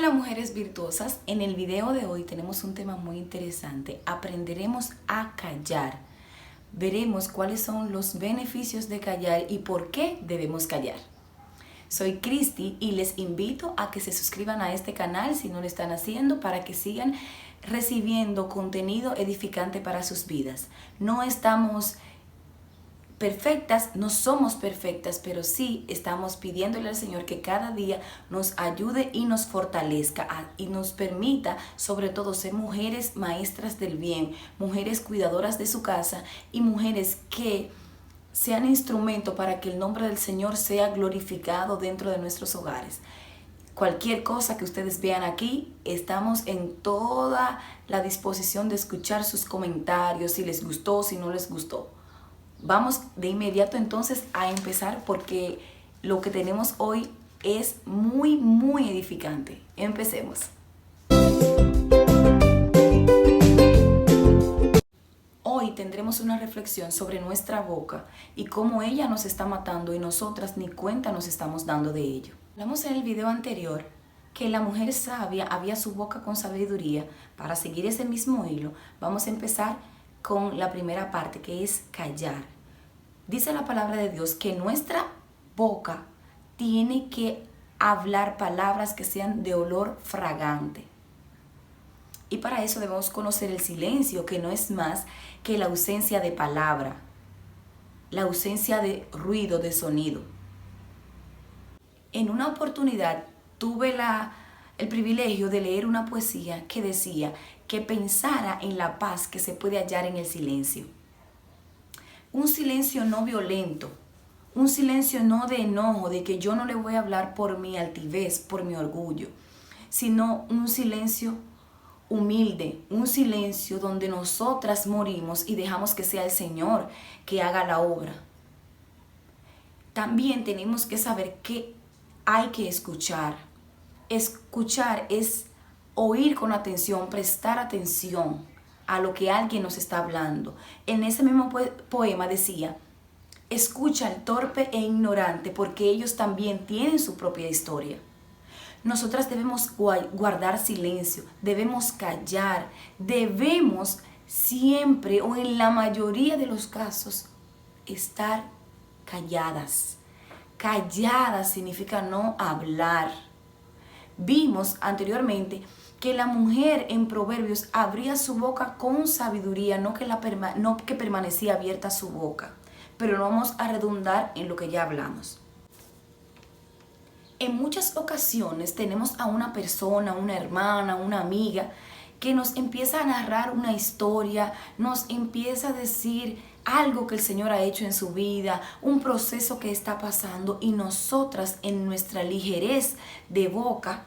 Hola mujeres virtuosas, en el video de hoy tenemos un tema muy interesante. Aprenderemos a callar. Veremos cuáles son los beneficios de callar y por qué debemos callar. Soy Cristi y les invito a que se suscriban a este canal si no lo están haciendo para que sigan recibiendo contenido edificante para sus vidas. No estamos perfectas, no somos perfectas, pero sí estamos pidiéndole al Señor que cada día nos ayude y nos fortalezca y nos permita sobre todo ser mujeres maestras del bien, mujeres cuidadoras de su casa y mujeres que sean instrumento para que el nombre del Señor sea glorificado dentro de nuestros hogares. Cualquier cosa que ustedes vean aquí, estamos en toda la disposición de escuchar sus comentarios, si les gustó, si no les gustó. Vamos de inmediato entonces a empezar porque lo que tenemos hoy es muy edificante. Empecemos. Hoy tendremos una reflexión sobre nuestra boca y cómo ella nos está matando y nosotras ni cuenta nos estamos dando de ello. Hablamos en el video anterior que la mujer sabia abría su boca con sabiduría. Para seguir ese mismo hilo, vamos a empezar con la primera parte, que es callar. Dice la palabra de Dios que nuestra boca tiene que hablar palabras que sean de olor fragante. Y para eso debemos conocer el silencio, que no es más que la ausencia de palabra, la ausencia de ruido, de sonido. En una oportunidad tuve el privilegio de leer una poesía que decía que pensara en la paz que se puede hallar en el silencio. Un silencio no violento, un silencio no de enojo, de que yo no le voy a hablar por mi altivez, por mi orgullo, sino un silencio humilde, un silencio donde nosotras morimos y dejamos que sea el Señor que haga la obra. También tenemos que saber que hay que escuchar. Escuchar es oír con atención, prestar atención a lo que alguien nos está hablando. En ese mismo poema decía: escucha al torpe e ignorante porque ellos también tienen su propia historia. Nosotras debemos guardar silencio, debemos callar, debemos siempre o en la mayoría de los casos estar calladas. Calladas significa no hablar. Vimos anteriormente que la mujer en Proverbios abría su boca con sabiduría, no que permanecía abierta su boca. Pero no vamos a redundar en lo que ya hablamos. En muchas ocasiones tenemos a una persona, una hermana, una amiga, que nos empieza a narrar una historia, nos empieza a decir algo que el Señor ha hecho en su vida, un proceso que está pasando, y nosotras en nuestra ligerez de boca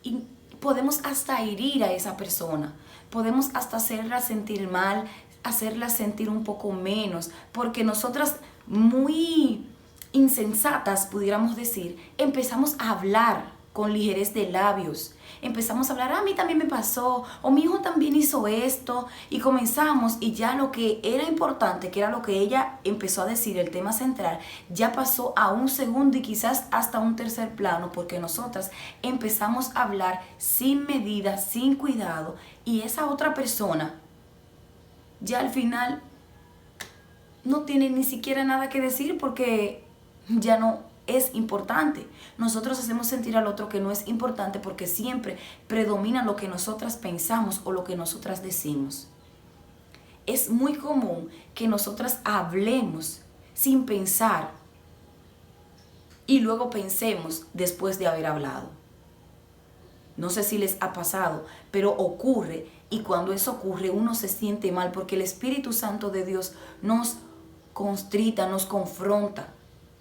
y podemos hasta herir a esa persona, podemos hasta hacerla sentir mal, hacerla sentir un poco menos, porque nosotras muy insensatas, pudiéramos decir, empezamos a hablar con ligerez de labios. Empezamos a hablar: a mí también me pasó, o mi hijo también hizo esto, y comenzamos, y ya lo que era importante, que era lo que ella empezó a decir, el tema central, ya pasó a un segundo y quizás hasta un tercer plano, porque nosotras empezamos a hablar sin medida, sin cuidado, y esa otra persona ya al final no tiene ni siquiera nada que decir porque ya no es importante. Nosotros hacemos sentir al otro que no es importante porque siempre predomina lo que nosotras pensamos o lo que nosotras decimos. Es muy común que nosotras hablemos sin pensar y luego pensemos después de haber hablado. No sé si les ha pasado, pero ocurre, y cuando eso ocurre uno se siente mal porque el Espíritu Santo de Dios nos constrita, nos confronta.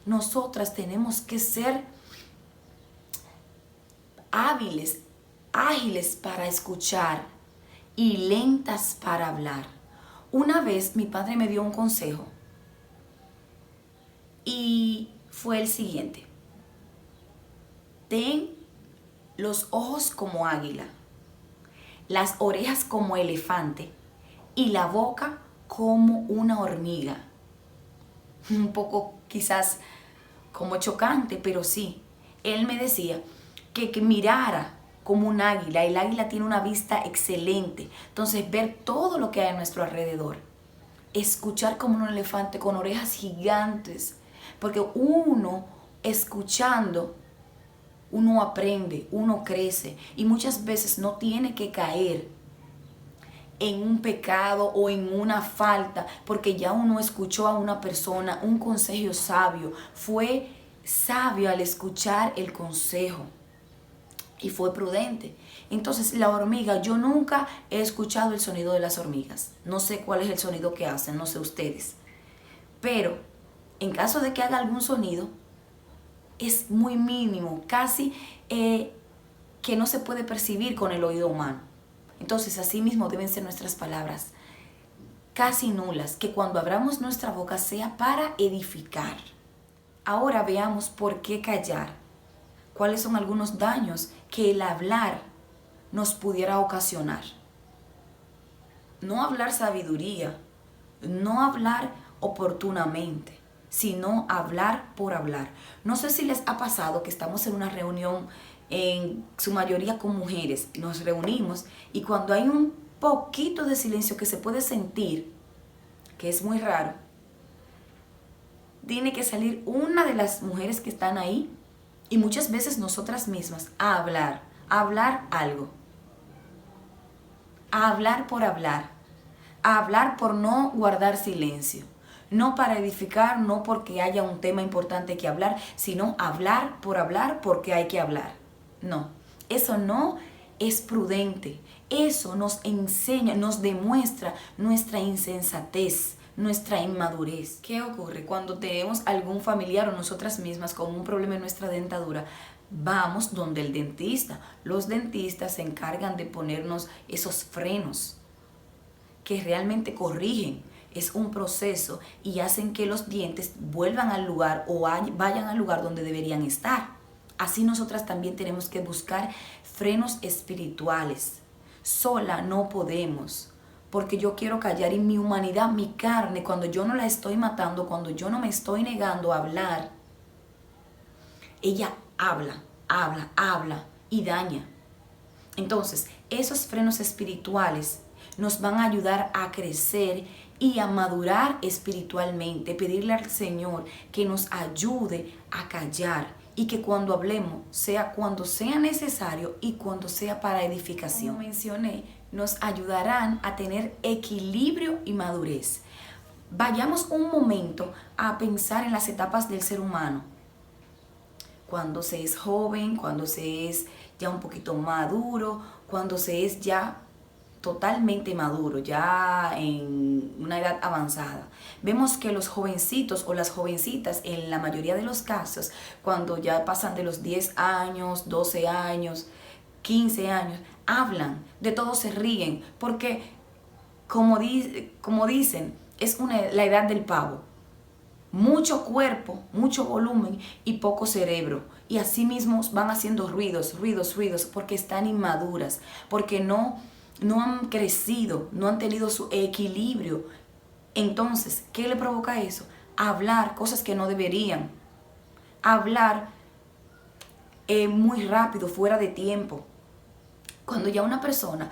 Nosotras tenemos que ser hábiles, ágiles para escuchar y lentas para hablar. Una vez mi padre me dio un consejo y fue el siguiente: ten los ojos como águila, las orejas como elefante y la boca como una hormiga. Un poco quizás como chocante, pero sí. Él me decía: que mirara como un águila. El águila tiene una vista excelente. Entonces, ver todo lo que hay a nuestro alrededor. Escuchar como un elefante con orejas gigantes. Porque uno, escuchando, uno aprende, uno crece. Y muchas veces no tiene que caer en un pecado o en una falta, porque ya uno escuchó a una persona un consejo sabio. Fue sabio al escuchar el consejo y fue prudente. Entonces la hormiga, yo nunca he escuchado el sonido de las hormigas. No sé cuál es el sonido que hacen, no sé ustedes. Pero en caso de que haga algún sonido, es muy mínimo, casi que no se puede percibir con el oído humano. Entonces así mismo deben ser nuestras palabras, casi nulas, que cuando abramos nuestra boca sea para edificar. Ahora veamos por qué callar. ¿Cuáles son algunos daños que el hablar nos pudiera ocasionar? No hablar sabiduría, no hablar oportunamente, sino hablar por hablar. No sé si les ha pasado que estamos en una reunión, en su mayoría con mujeres, nos reunimos y cuando hay un poquito de silencio que se puede sentir, que es muy raro, tiene que salir una de las mujeres que están ahí y muchas veces nosotras mismas a hablar algo, a hablar por no guardar silencio, no para edificar, no porque haya un tema importante que hablar, sino hablar porque hay que hablar. No, eso no es prudente, eso nos enseña, nos demuestra nuestra insensatez, nuestra inmadurez. ¿Qué ocurre cuando tenemos algún familiar o nosotras mismas con un problema en nuestra dentadura? Vamos donde el dentista. Los dentistas se encargan de ponernos esos frenos que realmente corrigen. Es un proceso y hacen que los dientes vuelvan al lugar o vayan al lugar donde deberían estar. Así nosotras también tenemos que buscar frenos espirituales. Sola no podemos, porque yo quiero callar y mi humanidad, mi carne, cuando yo no la estoy matando, cuando yo no me estoy negando a hablar, ella habla y daña. Entonces, esos frenos espirituales nos van a ayudar a crecer y a madurar espiritualmente. Pedirle al Señor que nos ayude a callar y que cuando hablemos sea cuando sea necesario y cuando sea para edificación. Como mencioné, nos ayudarán a tener equilibrio y madurez. Vayamos un momento a pensar en las etapas del ser humano. Cuando se es joven, cuando se es ya un poquito maduro, cuando se es ya totalmente maduro, ya en una edad avanzada. Vemos que los jovencitos o las jovencitas, en la mayoría de los casos, cuando ya pasan de los 10 años, 12 años, 15 años, hablan, de todo se ríen, porque como dicen, es la edad del pavo. Mucho cuerpo, mucho volumen y poco cerebro. Y así mismo van haciendo ruidos, porque están inmaduras, porque no han crecido, no han tenido su equilibrio. Entonces, ¿qué le provoca eso? Hablar cosas que no deberían. Hablar muy rápido, fuera de tiempo. Cuando ya una persona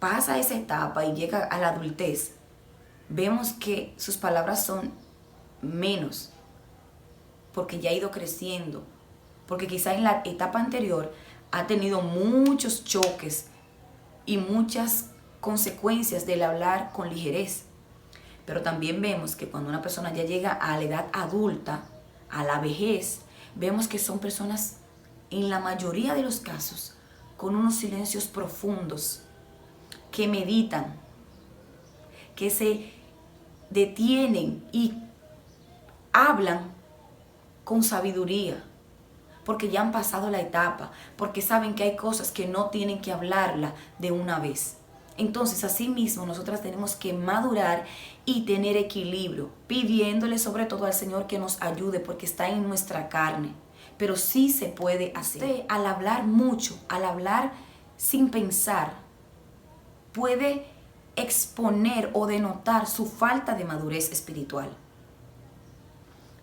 pasa esa etapa y llega a la adultez, vemos que sus palabras son menos, porque ya ha ido creciendo, porque quizá en la etapa anterior ha tenido muchos choques y muchas consecuencias del hablar con ligerez. Pero también vemos que cuando una persona ya llega a la edad adulta, a la vejez, vemos que son personas, en la mayoría de los casos, con unos silencios profundos, que meditan, que se detienen y hablan con sabiduría, porque ya han pasado la etapa, porque saben que hay cosas que no tienen que hablarla de una vez. Entonces, así mismo, nosotras tenemos que madurar y tener equilibrio, pidiéndole sobre todo al Señor que nos ayude, porque está en nuestra carne. Pero sí se puede hacer. Usted, al hablar mucho, al hablar sin pensar, puede exponer o denotar su falta de madurez espiritual.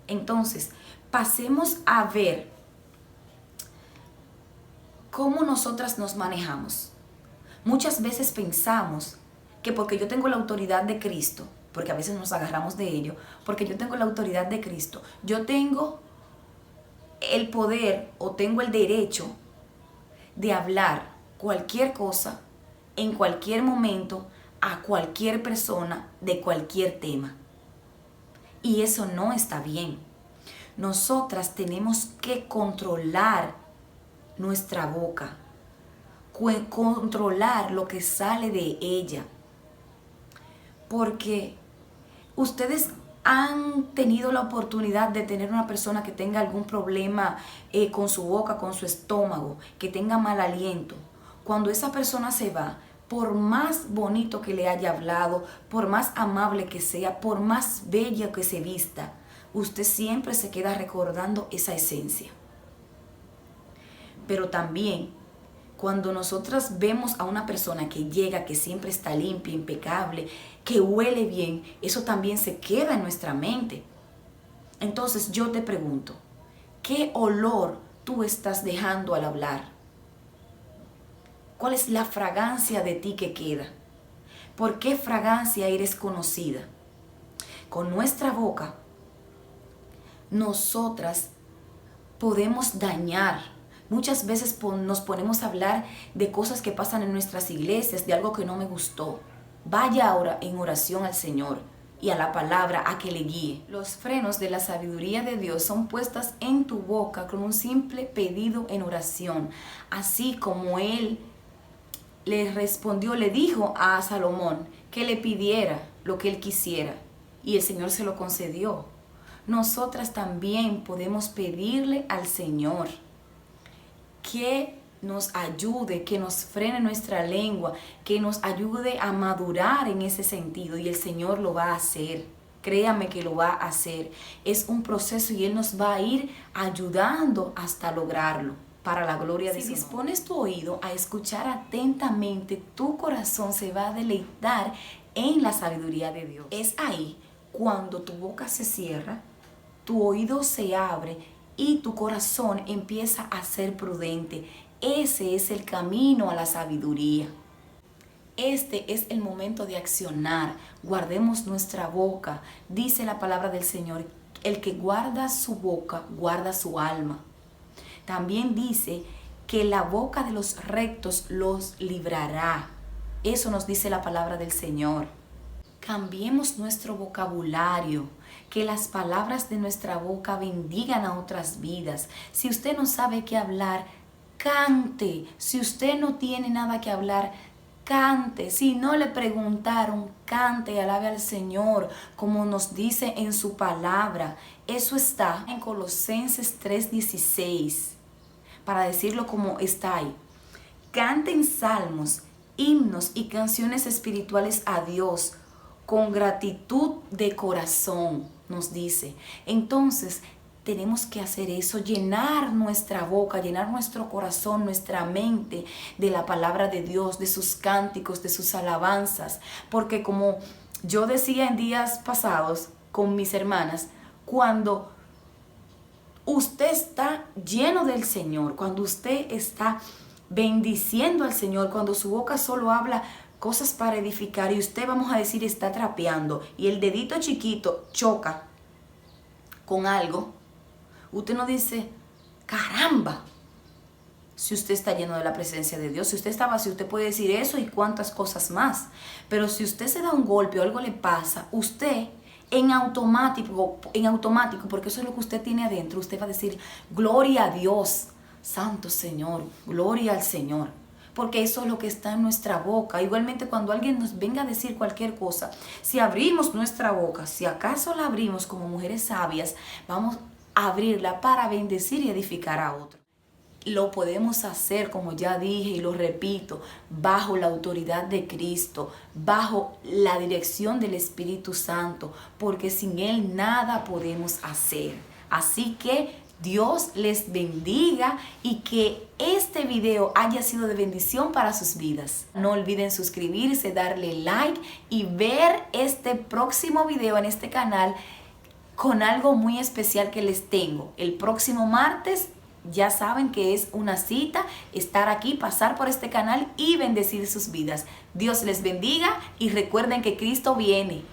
Entonces, pasemos a ver ¿Cómo nosotras nos manejamos? Muchas veces pensamos que porque yo tengo la autoridad de Cristo, porque a veces nos agarramos de ello, porque yo tengo la autoridad de Cristo, yo tengo el poder o tengo el derecho de hablar cualquier cosa, en cualquier momento, a cualquier persona, de cualquier tema. Y eso no está bien. Nosotras tenemos que controlar nuestra boca, controlar lo que sale de ella. Porque ustedes han tenido la oportunidad de tener una persona que tenga algún problema con su boca, con su estómago, que tenga mal aliento. Cuando esa persona se va, por más bonito que le haya hablado, por más amable que sea, por más bella que se vista, usted siempre se queda recordando esa esencia. Pero también, cuando nosotras vemos a una persona que llega, que siempre está limpia, impecable, que huele bien, eso también se queda en nuestra mente. Entonces yo te pregunto, ¿qué olor tú estás dejando al hablar? ¿Cuál es la fragancia de ti que queda? ¿Por qué fragancia eres conocida? Con nuestra boca, nosotras podemos dañar. Muchas veces nos ponemos a hablar de cosas que pasan en nuestras iglesias, de algo que no me gustó. Vaya ahora en oración al Señor y a la palabra a que le guíe. Los frenos de la sabiduría de Dios son puestas en tu boca con un simple pedido en oración. Así como Él le respondió, le dijo a Salomón que le pidiera lo que él quisiera y el Señor se lo concedió. Nosotras también podemos pedirle al Señor que nos ayude, que nos frene nuestra lengua, que nos ayude a madurar en ese sentido y el Señor lo va a hacer. Créame que lo va a hacer. Es un proceso y Él nos va a ir ayudando hasta lograrlo. Para la gloria de Dios. Si dispones tu oído a escuchar atentamente, tu corazón se va a deleitar en la sabiduría de Dios. Es ahí cuando tu boca se cierra, tu oído se abre y tu corazón empieza a ser prudente. Ese es el camino a la sabiduría. Este es el momento de accionar. Guardemos nuestra boca. Dice la palabra del Señor, el que guarda su boca, guarda su alma. También dice que la boca de los rectos los librará. Eso nos dice la palabra del Señor. Cambiemos nuestro vocabulario, que las palabras de nuestra boca bendigan a otras vidas. Si usted no sabe qué hablar, cante. Si usted no tiene nada que hablar, cante. Si no le preguntaron, cante y alabe al Señor, como nos dice en su palabra. Eso está en Colosenses 3:16. Para decirlo como está ahí. Canten salmos, himnos y canciones espirituales a Dios con gratitud de corazón, nos dice. Entonces, tenemos que hacer eso, llenar nuestra boca, llenar nuestro corazón, nuestra mente de la palabra de Dios, de sus cánticos, de sus alabanzas. Porque como yo decía en días pasados con mis hermanas, cuando usted está lleno del Señor, cuando usted está bendiciendo al Señor, cuando su boca solo habla cosas para edificar y usted, vamos a decir, está trapeando y el dedito chiquito choca con algo, usted no dice, caramba, si usted está lleno de la presencia de Dios. Si usted está vacío, usted puede decir eso y cuantas cosas más. Pero si usted se da un golpe o algo le pasa, usted en automático, porque eso es lo que usted tiene adentro, usted va a decir, gloria a Dios, santo Señor, gloria al Señor. Porque eso es lo que está en nuestra boca. Igualmente cuando alguien nos venga a decir cualquier cosa, si abrimos nuestra boca, si acaso la abrimos como mujeres sabias, vamos a abrirla para bendecir y edificar a otros. Lo podemos hacer, como ya dije y lo repito, bajo la autoridad de Cristo, bajo la dirección del Espíritu Santo, porque sin Él nada podemos hacer. Así que Dios les bendiga y que este video haya sido de bendición para sus vidas. No olviden suscribirse, darle like y ver este próximo video en este canal con algo muy especial que les tengo. El próximo martes ya saben que es una cita estar aquí, pasar por este canal y bendecir sus vidas. Dios les bendiga y recuerden que Cristo viene.